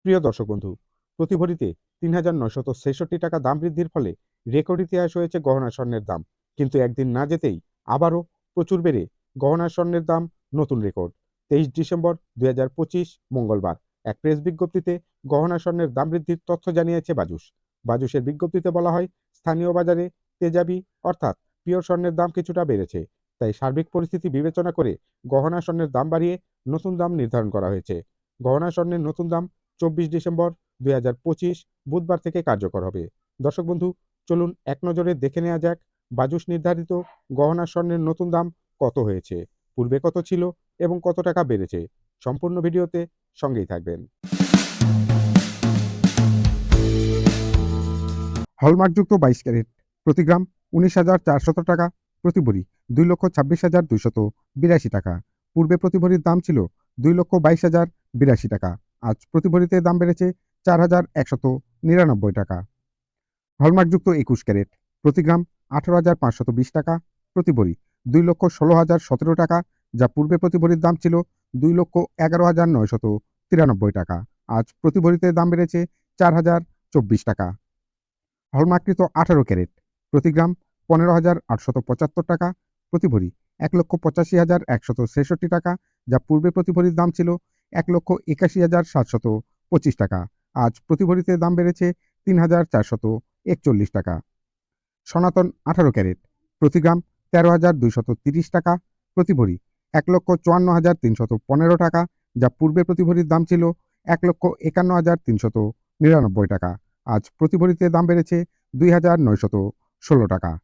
প্রিয় দর্শক বন্ধু, প্রতি ভরিতে ৩,৯৬৬ টাকা দাম বৃদ্ধির ফলে রেকর্ড ইতিহাস হয়েছে গহনা স্বর্ণের দাম। কিন্তু একদিন না যেতেই আবারও প্রচুর বেড়ে গহনা স্বর্ণের দাম নতুন রেকর্ড। ২৩ ডিসেম্বর ২০২৫ মঙ্গলবার এক প্রেস বিজ্ঞপ্তিতে গহনা স্বর্ণের দাম বৃদ্ধির তথ্য জানিয়েছে বাজুস। বাজুসের বিজ্ঞপ্তিতে বলা হয়, স্থানীয় বাজারে তেজাবি অর্থাৎ পিওর স্বর্ণের দাম কিছুটা বেড়েছে। তাই সার্বিক পরিস্থিতি বিবেচনা করে গহনা স্বর্ণের দাম বাড়িয়ে নতুন দাম নির্ধারণ করা হয়েছে। গহনা স্বর্ণের নতুন দাম ২৪ ডিসেম্বর ২০২৫ বুধবার থেকে কার্যকর হবে। দর্শক বন্ধু, চলুন এক নজরে দেখে নেওয়া যাক বাজুস নির্ধারিত গহনা স্বর্ণের নতুন দাম কত হয়েছে, পূর্বে কত ছিল এবং কত টাকা বেড়েছে। সম্পূর্ণ ভিডিওতে সঙ্গেই থাকবেন। হলমার্কযুক্ত ২২ ক্যারেট প্রতি গ্রাম ১৯,৪০০ টাকা, প্রতি ভরি ২,২৬,২৮২ টাকা। পূর্বে প্রতি ভরির দাম ছিল ২,২২,০৮২ টাকা। আজ প্রতি ভরিতে দাম বেড়েছে ৪,১৯৯ টাকা। হলমার্কযুক্ত ২১ ক্যারেট প্রতি গ্রাম ১৮,৫২০ টাকা, প্রতি ভরি ২,১৬,০১৭ টাকা, যা পূর্বে প্রতি ভরির দাম ছিল ২,১১,৯৯৩ টাকা। আজ প্রতি ভরিতে দাম বেড়েছে ৪,০২৪ টাকা। হলমার্ককৃত ১৮ ক্যারেট প্রতি গ্রাম ১৫,৮৭৫ টাকা, প্রতি ভরি ১,৮৫,১৬৬ টাকা, যা পূর্বে প্রতি ভরির দাম ছিল ১,৮১,৭২৫ টাকা। আজ প্রতি ভরিতে দাম বেড়েছে ৩,৪৪১ টাকা। সনাতন ১৮ ক্যারেট প্রতি গ্রাম ১৩,২৩০ টাকা, প্রতি ভরি ১,৫৪,৩১৫ টাকা, যা পূর্বে প্রতি ভরির দাম ছিল ১,৫১,৩৯৯ টাকা। আজ প্রতি ভরিতে দাম বেড়েছে ২,৯১৬ টাকা।